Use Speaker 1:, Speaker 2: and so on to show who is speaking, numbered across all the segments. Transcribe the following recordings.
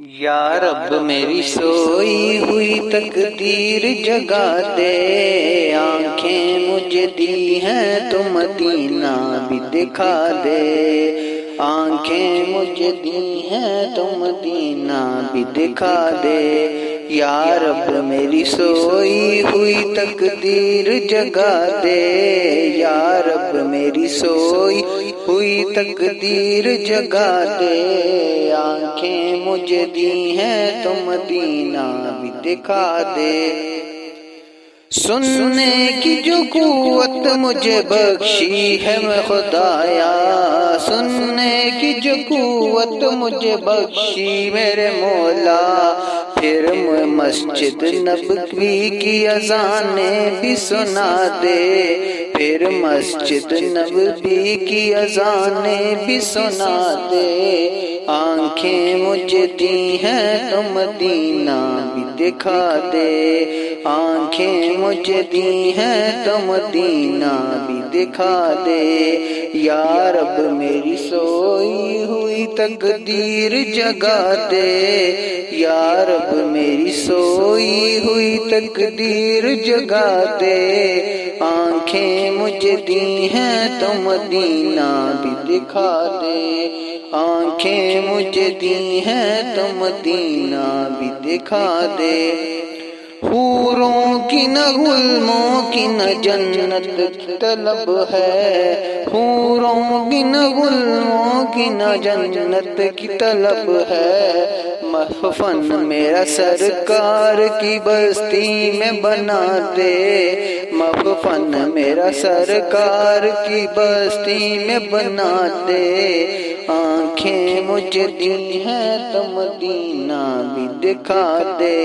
Speaker 1: یا رب میری سوئی ہوئی تقدیر جگا دے، آنکھیں مجھے دی ہیں تو مدینہ بھی دکھا دے، آنکھیں مجھے دی ہیں تو مدینہ بھی دکھا دے، یا رب میری سوئی ہوئی تقدیر جگا دے، یا رب میری سوئی ہوئی تقدیر جگا دے، آنکھیں مجھے دی ہیں تو مدینہ بھی دکھا دے، سننے کی جو قوت مجھے بخشی ہے میں خدایا، سننے کی جو قوت مجھے بخشی میرے مولا، پھر مسجد نبوی کی اذانیں بھی سنا دے، پھر مسجد نبوی کی اذانیں بھی سنا دے، آنکھیں مجھے دی ہیں تو مدینہ بھی دکھا دے، آنکھیں مجھے دی ہیں تو مدینہ بھی دکھا دے، یا رب میری سوئی ہوئی تقدیر جگا دے، یا رب میری سوئی ہوئی تقدیر جگا دے، آنکھیں مجھے دی ہیں تو مدینہ بھی دکھا دے، آنکھیں مجھے دی ہیں تو مدینہ بھی دکھا دے، حوروں کی نہ غلموں کی نہ جنت طلب ہے، حوروں کی نہ غلموں کی نہ جنت کی طلب ہے، محفن میرا سرکار کی بستی میں بنا دے، محفن میرا سرکار کی بستی میں بنا دے، آنکھیں مجھے دی ہیں تو مدینہ بھی دکھا دے،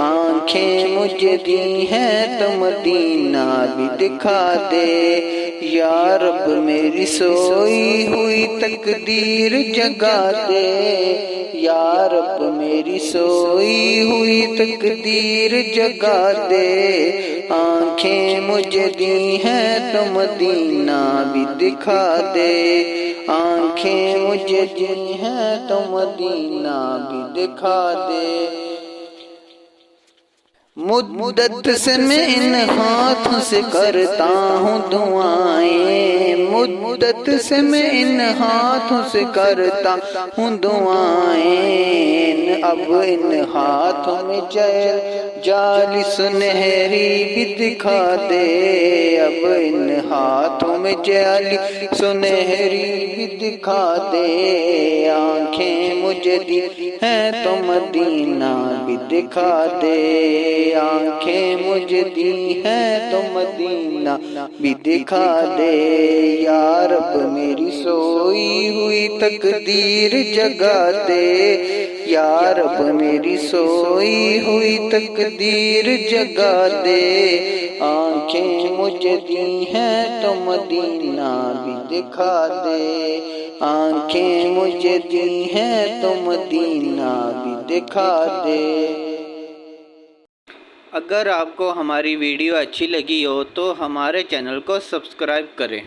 Speaker 1: آنکھیں مجھے دی ہیں تو مدینہ بھی دکھا دے، یا رب میری سوئی ہوئی تقدیر جگا دے، یا رب میری سوئی ہوئی تقدیر جگا دے، آنکھیں مجھے دی ہیں تو مدینہ بھی دکھا دے، آنکھیں مجھے دی ہیں تو مدینہ بھی دکھا دے، مدت سے میں ان ہاتھوں سے کرتا ہوں دعائیں، مدت سے میں ان ہاتھوں سے کرتا ہوں دعائیں، اب ان ہاتھوں میں جالی سنہری بھی دکھا دے، اب ان ہاتھوں میں جالی سنہری بھی دکھا دے، آنکھیں مجھے دی ہیں تو مدینہ بھی دکھا دے، آنکھیں مجھے دی ہیں تو مدینہ بھی دکھا دے، یا رب میری سوئی ہوئی تقدیر جگا دے، یا رب میری سوئی ہوئی تقدیر جگا دے، آنکھیں مجھے دی ہیں تو مدینہ بھی دکھا دے، آنکھیں مجھے دی ہیں تو مدینہ بھی دکھا دے۔ اگر آپ کو ہماری ویڈیو اچھی لگی ہو تو ہمارے چینل کو سبسکرائب کریں۔